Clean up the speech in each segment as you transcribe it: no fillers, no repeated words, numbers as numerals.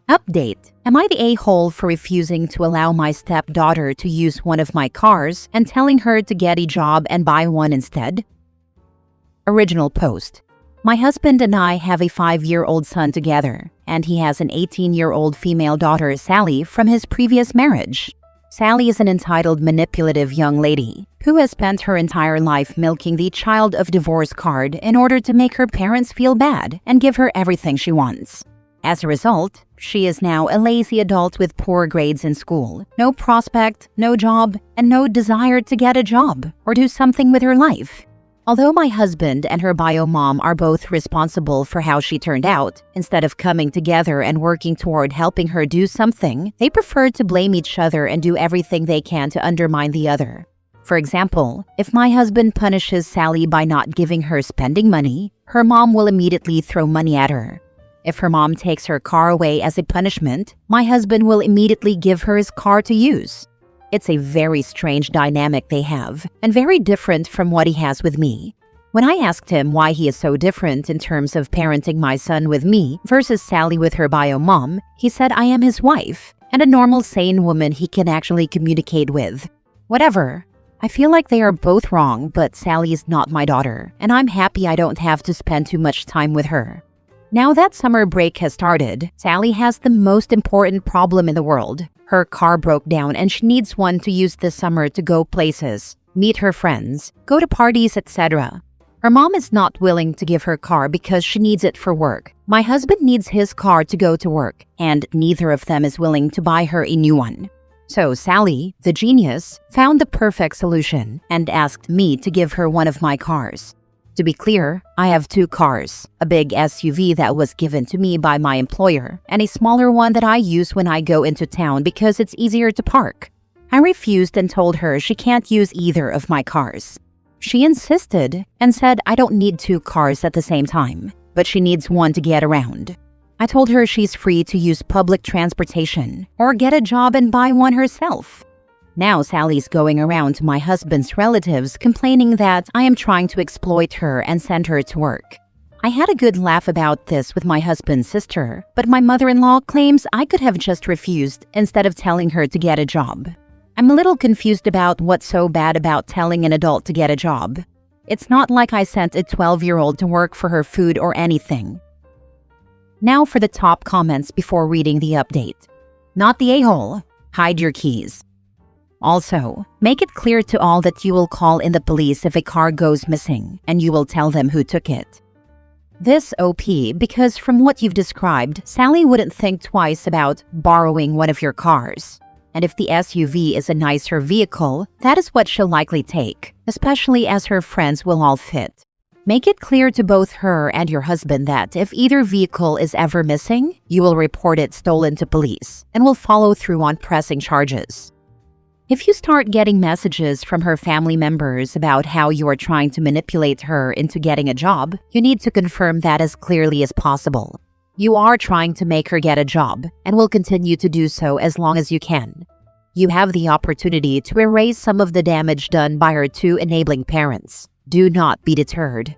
Update. Am I the a-hole for refusing to allow my stepdaughter to use one of my cars and telling her to get a job and buy one instead? Original post. My husband and I have a 5-year-old son together, and he has an 18-year-old female daughter, Sally, from his previous marriage. Sally is an entitled, manipulative young lady who has spent her entire life milking the child of divorce card in order to make her parents feel bad and give her everything she wants. As a result, she is now a lazy adult with poor grades in school, no prospect, no job, and no desire to get a job or do something with her life. Although my husband and her bio mom are both responsible for how she turned out, instead of coming together and working toward helping her do something, they prefer to blame each other and do everything they can to undermine the other. For example, if my husband punishes Sally by not giving her spending money, her mom will immediately throw money at her. If her mom takes her car away as a punishment, my husband will immediately give her his car to use. It's a very strange dynamic they have, and very different from what he has with me. When I asked him why he is so different in terms of parenting my son with me versus Sally with her bio mom, he said I am his wife, and a normal, sane woman he can actually communicate with. Whatever. I feel like they are both wrong, but Sally is not my daughter, and I'm happy I don't have to spend too much time with her. Now that summer break has started, Sally has the most important problem in the world. Her car broke down and she needs one to use this summer to go places, meet her friends, go to parties, etc. Her mom is not willing to give her car because she needs it for work. My husband needs his car to go to work, and neither of them is willing to buy her a new one. So Sally, the genius, found the perfect solution and asked me to give her one of my cars. To be clear, I have 2 cars, a big SUV that was given to me by my employer, and a smaller one that I use when I go into town because it's easier to park. I refused and told her she can't use either of my cars. She insisted and said I don't need 2 cars at the same time, but she needs one to get around. I told her she's free to use public transportation or get a job and buy one herself. Now Sally's going around to my husband's relatives complaining that I am trying to exploit her and send her to work. I had a good laugh about this with my husband's sister, but my mother-in-law claims I could have just refused instead of telling her to get a job. I'm a little confused about what's so bad about telling an adult to get a job. It's not like I sent a 12-year-old to work for her food or anything. Now for the top comments before reading the update. Not the a-hole. Hide your keys. Also, make it clear to all that you will call in the police if a car goes missing, and you will tell them who took it. This OP because from what you've described, Sally wouldn't think twice about borrowing one of your cars. And if the SUV is a nicer vehicle, that is what she'll likely take, especially as her friends will all fit. Make it clear to both her and your husband that if either vehicle is ever missing, you will report it stolen to police and will follow through on pressing charges. If you start getting messages from her family members about how you are trying to manipulate her into getting a job, you need to confirm that as clearly as possible. You are trying to make her get a job and will continue to do so as long as you can. You have the opportunity to erase some of the damage done by her 2 enabling parents. Do not be deterred.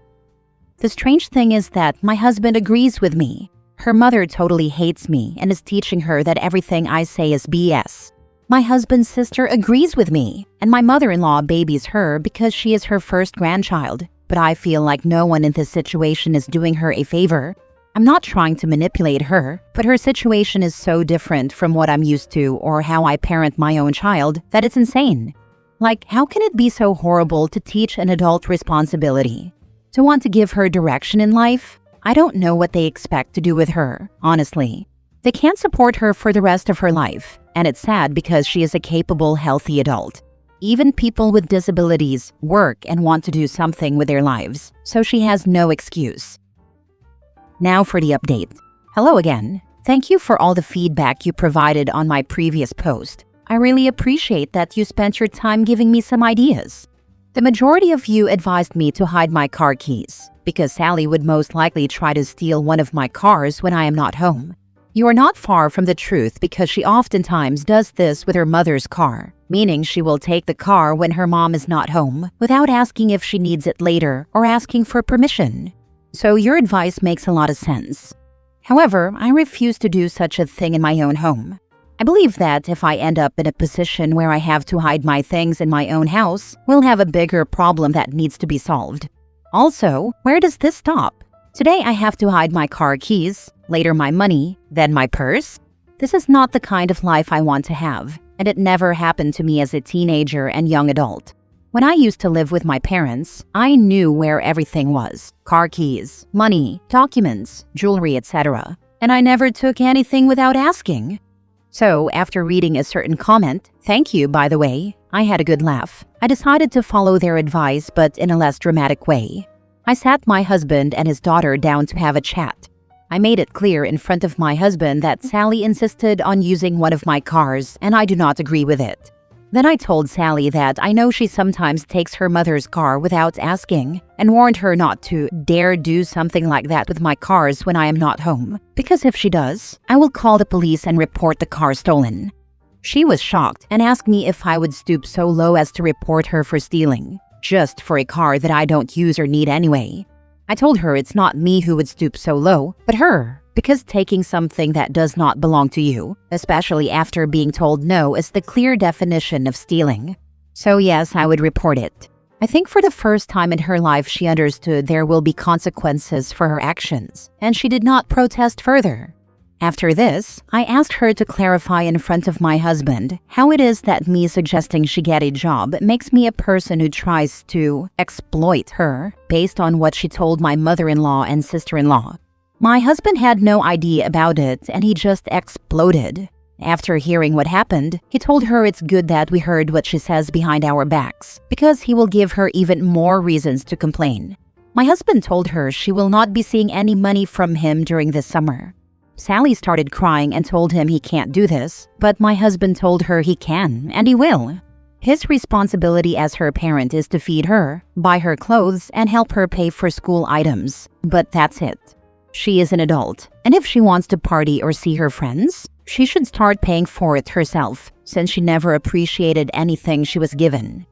The strange thing is that my husband agrees with me. Her mother totally hates me and is teaching her that everything I say is BS. My husband's sister agrees with me, and my mother-in-law babies her because she is her first grandchild. But I feel like no one in this situation is doing her a favor. I'm not trying to manipulate her, but her situation is so different from what I'm used to or how I parent my own child that it's insane. Like, how can it be so horrible to teach an adult responsibility? To want to give her direction in life? I don't know what they expect to do with her, honestly. They can't support her for the rest of her life, and it's sad because she is a capable, healthy adult. Even people with disabilities work and want to do something with their lives, so she has no excuse. Now for the update. Hello again. Thank you for all the feedback you provided on my previous post. I really appreciate that you spent your time giving me some ideas. The majority of you advised me to hide my car keys, because Sally would most likely try to steal one of my cars when I am not home. You are not far from the truth because she oftentimes does this with her mother's car, meaning she will take the car when her mom is not home without asking if she needs it later or asking for permission. So your advice makes a lot of sense. However, I refuse to do such a thing in my own home. I believe that if I end up in a position where I have to hide my things in my own house, we'll have a bigger problem that needs to be solved. Also, where does this stop? Today I have to hide my car keys, later my money, then my purse. This is not the kind of life I want to have, and it never happened to me as a teenager and young adult. When I used to live with my parents, I knew where everything was: car keys, money, documents, jewelry, etc. And I never took anything without asking. So, after reading a certain comment, thank you by the way, I had a good laugh. I decided to follow their advice, but in a less dramatic way. I sat my husband and his daughter down to have a chat. I made it clear in front of my husband that Sally insisted on using one of my cars and I do not agree with it. Then I told Sally that I know she sometimes takes her mother's car without asking and warned her not to dare do something like that with my cars when I am not home, because if she does, I will call the police and report the car stolen. She was shocked and asked me if I would stoop so low as to report her for stealing, just for a car that I don't use or need anyway. I told her it's not me who would stoop so low, but her, because taking something that does not belong to you, especially after being told no, is the clear definition of stealing. So yes, I would report it. I think for the first time in her life she understood there will be consequences for her actions, and she did not protest further. After this, I asked her to clarify in front of my husband how it is that me suggesting she get a job makes me a person who tries to exploit her based on what she told my mother-in-law and sister-in-law. My husband had no idea about it and he just exploded. After hearing what happened, he told her it's good that we heard what she says behind our backs, because he will give her even more reasons to complain. My husband told her she will not be seeing any money from him during this summer. Sally started crying and told him he can't do this, but my husband told her he can, and he will. His responsibility as her parent is to feed her, buy her clothes, and help her pay for school items. But that's it. She is an adult, and if she wants to party or see her friends, she should start paying for it herself, since she never appreciated anything she was given.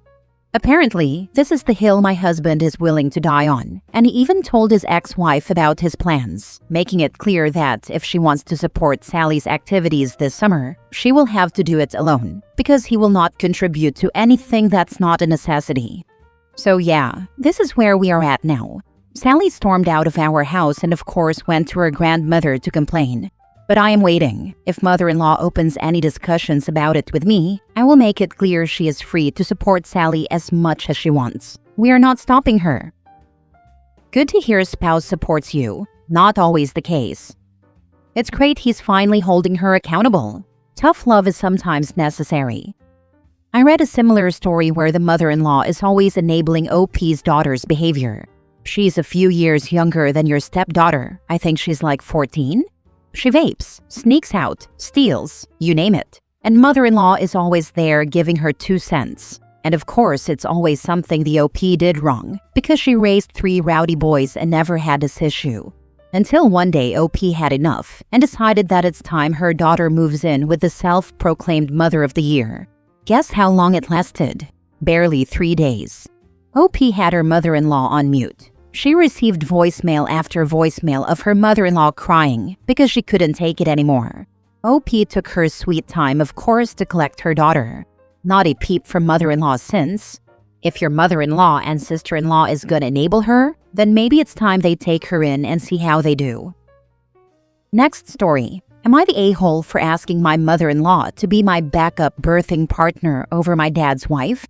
Apparently, this is the hill my husband is willing to die on, and he even told his ex-wife about his plans, making it clear that if she wants to support Sally's activities this summer, she will have to do it alone, because he will not contribute to anything that's not a necessity. So yeah, this is where we are at now. Sally stormed out of our house and of course went to her grandmother to complain. But I am waiting. If mother-in-law opens any discussions about it with me, I will make it clear she is free to support Sally as much as she wants. We are not stopping her. Good to hear a spouse supports you. Not always the case. It's great he's finally holding her accountable. Tough love is sometimes necessary. I read a similar story where the mother-in-law is always enabling OP's daughter's behavior. She's a few years younger than your stepdaughter. I think she's like 14. She vapes, sneaks out, steals, you name it. And mother-in-law is always there giving her 2 cents. And of course, it's always something the OP did wrong, because she raised 3 rowdy boys and never had this issue. Until one day OP had enough and decided that it's time her daughter moves in with the self-proclaimed Mother of the Year. Guess how long it lasted? Barely 3 days. OP had her mother-in-law on mute. She received voicemail after voicemail of her mother-in-law crying because she couldn't take it anymore. OP took her sweet time, of course, to collect her daughter. Not a peep from mother-in-law since. If your mother-in-law and sister-in-law is gonna enable her, then maybe it's time they take her in and see how they do. Next story. Am I the a-hole for asking my mother-in-law to be my backup birthing partner over my dad's wife?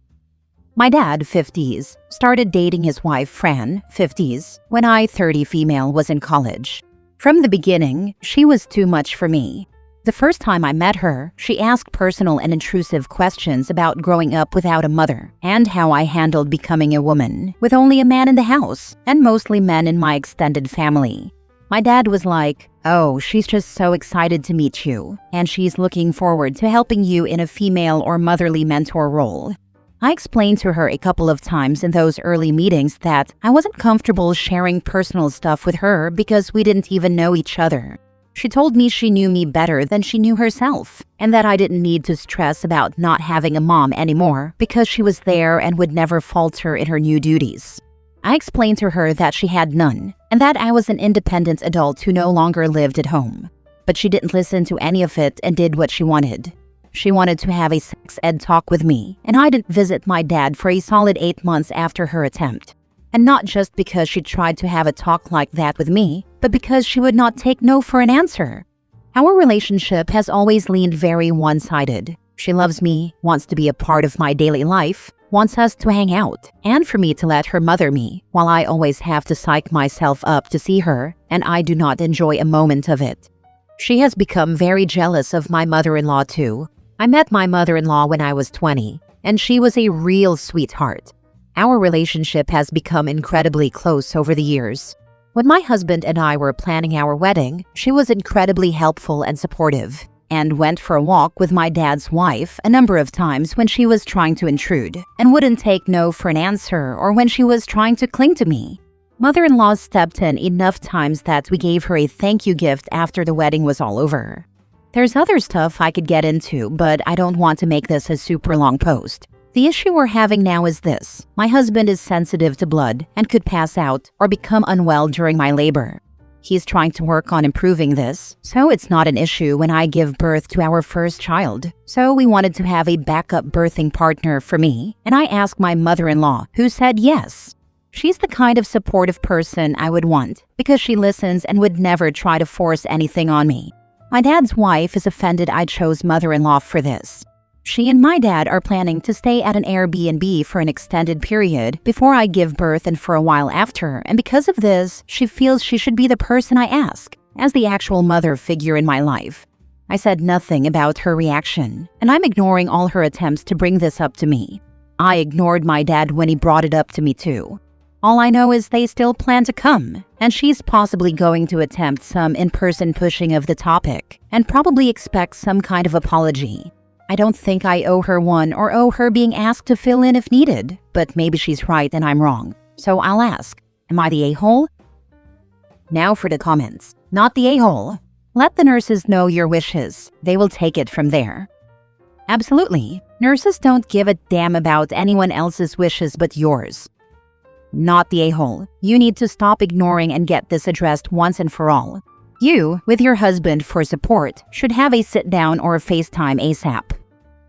My dad, 50s, started dating his wife, Fran, 50s, when I, 30 female, was in college. From the beginning, she was too much for me. The first time I met her, she asked personal and intrusive questions about growing up without a mother and how I handled becoming a woman with only a man in the house and mostly men in my extended family. My dad was like, "Oh, she's just so excited to meet you, and she's looking forward to helping you in a female or motherly mentor role." I explained to her a couple of times in those early meetings that I wasn't comfortable sharing personal stuff with her because we didn't even know each other. She told me she knew me better than she knew herself, and that I didn't need to stress about not having a mom anymore because she was there and would never falter in her new duties. I explained to her that she had none, and that I was an independent adult who no longer lived at home. But she didn't listen to any of it and did what she wanted. She wanted to have a sex ed talk with me, and I didn't visit my dad for a solid 8 months after her attempt. And not just because she tried to have a talk like that with me, but because she would not take no for an answer. Our relationship has always leaned very one-sided. She loves me, wants to be a part of my daily life, wants us to hang out, and for me to let her mother me, while I always have to psych myself up to see her, and I do not enjoy a moment of it. She has become very jealous of my mother-in-law too. I met my mother-in-law when I was 20, and she was a real sweetheart. Our relationship has become incredibly close over the years. When my husband and I were planning our wedding, she was incredibly helpful and supportive, and went for a walk with my dad's wife a number of times when she was trying to intrude, and wouldn't take no for an answer or when she was trying to cling to me. Mother-in-law stepped in enough times that we gave her a thank you gift after the wedding was all over. There's other stuff I could get into, but I don't want to make this a super long post. The issue we're having now is this. My husband is sensitive to blood and could pass out or become unwell during my labor. He's trying to work on improving this, so it's not an issue when I give birth to our first child. So we wanted to have a backup birthing partner for me, and I asked my mother-in-law, who said yes. She's the kind of supportive person I would want because she listens and would never try to force anything on me. My dad's wife is offended I chose mother-in-law for this. She and my dad are planning to stay at an Airbnb for an extended period before I give birth and for a while after, and because of this, she feels she should be the person I ask, as the actual mother figure in my life. I said nothing about her reaction, and I'm ignoring all her attempts to bring this up to me. I ignored my dad when he brought it up to me too. All I know is they still plan to come, and she's possibly going to attempt some in-person pushing of the topic, and probably expect some kind of apology. I don't think I owe her one or owe her being asked to fill in if needed, but maybe she's right and I'm wrong. So I'll ask, am I the a-hole? Now for the comments. Not the a-hole. Let the nurses know your wishes. They will take it from there. Absolutely. Nurses don't give a damn about anyone else's wishes but yours. Not the a-hole. You need to stop ignoring and get this addressed once and for all. You, with your husband for support, should have a sit-down or a FaceTime ASAP.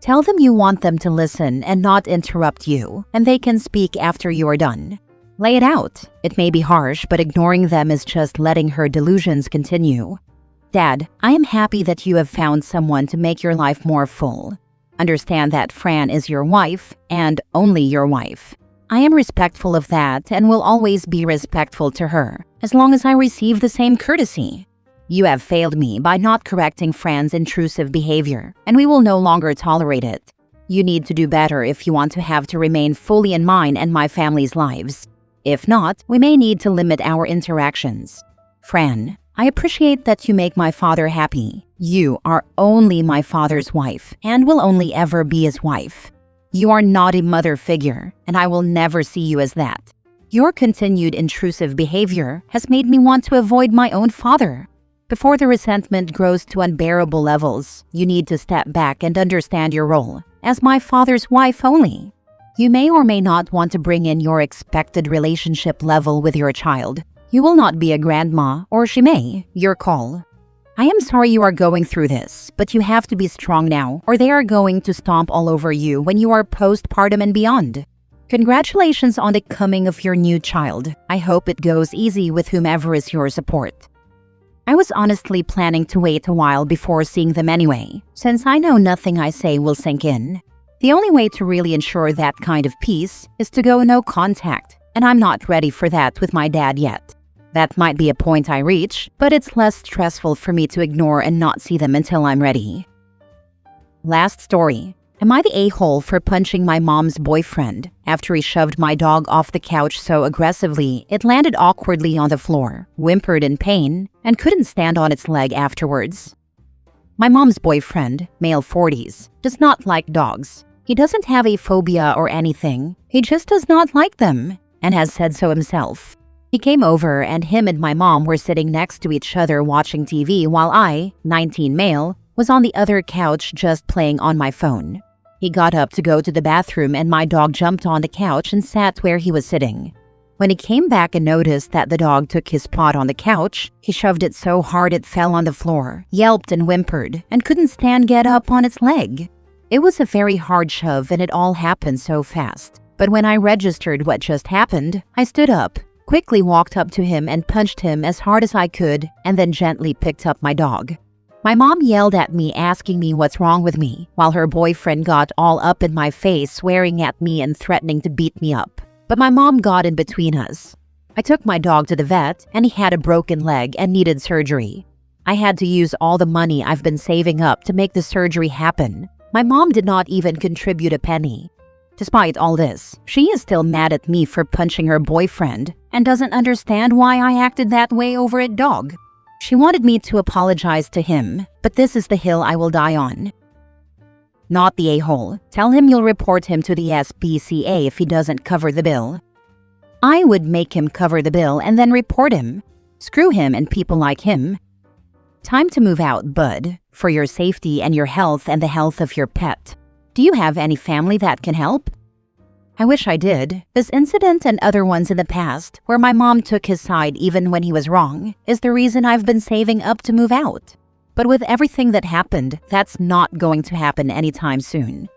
Tell them you want them to listen and not interrupt you, and they can speak after you are done. Lay it out. It may be harsh, but ignoring them is just letting her delusions continue. Dad, I am happy that you have found someone to make your life more full. Understand that Fran is your wife, and only your wife. I am respectful of that and will always be respectful to her, as long as I receive the same courtesy. You have failed me by not correcting Fran's intrusive behavior, and we will no longer tolerate it. You need to do better if you want to have to remain fully in mine and my family's lives. If not, we may need to limit our interactions. Fran, I appreciate that you make my father happy. You are only my father's wife, and will only ever be his wife. You are not a mother figure, and I will never see you as that. Your continued intrusive behavior has made me want to avoid my own father. Before the resentment grows to unbearable levels, you need to step back and understand your role as my father's wife only. You may or may not want to bring in your expected relationship level with your child. You will not be a grandma, or she may, your call. I am sorry you are going through this, but you have to be strong now, or they are going to stomp all over you when you are postpartum and beyond. Congratulations on the coming of your new child. I hope it goes easy with whomever is your support. I was honestly planning to wait a while before seeing them anyway, since I know nothing I say will sink in. The only way to really ensure that kind of peace is to go no contact, and I'm not ready for that with my dad yet. That might be a point I reach, but it's less stressful for me to ignore and not see them until I'm ready. Last story. Am I the a-hole for punching my mom's boyfriend after he shoved my dog off the couch so aggressively it landed awkwardly on the floor, whimpered in pain, and couldn't stand on its leg afterwards? My mom's boyfriend, male 40s, does not like dogs. He doesn't have a phobia or anything. He just does not like them, and has said so himself. He came over and him and my mom were sitting next to each other watching TV while I, 19 male, was on the other couch just playing on my phone. He got up to go to the bathroom and my dog jumped on the couch and sat where he was sitting. When he came back and noticed that the dog took his paw on the couch, he shoved it so hard it fell on the floor, yelped and whimpered, and couldn't get up on its leg. It was a very hard shove and it all happened so fast. But when I registered what just happened, I stood up, quickly walked up to him and punched him as hard as I could, and then gently picked up my dog. My mom yelled at me, asking me what's wrong with me, while her boyfriend got all up in my face, swearing at me and threatening to beat me up. But my mom got in between us. I took my dog to the vet, and he had a broken leg and needed surgery. I had to use all the money I've been saving up to make the surgery happen. My mom did not even contribute a penny. Despite all this, she is still mad at me for punching her boyfriend and doesn't understand why I acted that way over a dog. She wanted me to apologize to him, but this is the hill I will die on. Not the a-hole. Tell him you'll report him to the SPCA if he doesn't cover the bill. I would make him cover the bill and then report him. Screw him and people like him. Time to move out, bud, for your safety and your health and the health of your pet. Do you have any family that can help? I wish I did. This incident and other ones in the past, where my mom took his side even when he was wrong, is the reason I've been saving up to move out. But with everything that happened, that's not going to happen anytime soon.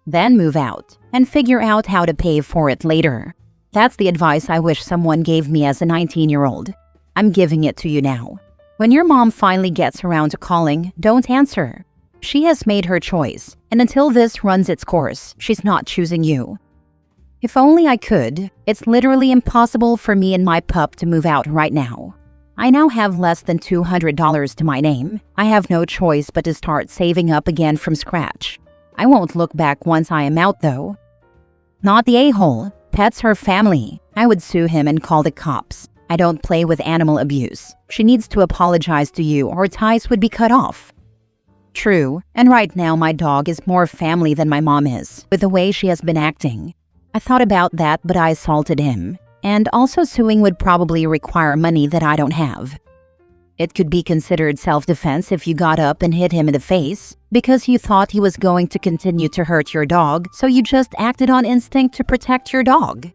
Then move out and figure out how to pay for it later. That's the advice I wish someone gave me as a 19-year-old. I'm giving it to you now. When your mom finally gets around to calling, don't answer. She has made her choice, and until this runs its course, she's not choosing you. If only I could. It's literally impossible for me and my pup to move out right now. I now have less than $200 to my name. I have no choice but to start saving up again from scratch. I won't look back once I am out, though. Not the a-hole. Pet's her family. I would sue him and call the cops. I don't play with animal abuse. She needs to apologize to you or ties would be cut off. True, and right now my dog is more family than my mom is, with the way she has been acting. I thought about that, but I assaulted him. And also suing would probably require money that I don't have. It could be considered self-defense if you got up and hit him in the face because you thought he was going to continue to hurt your dog, so you just acted on instinct to protect your dog.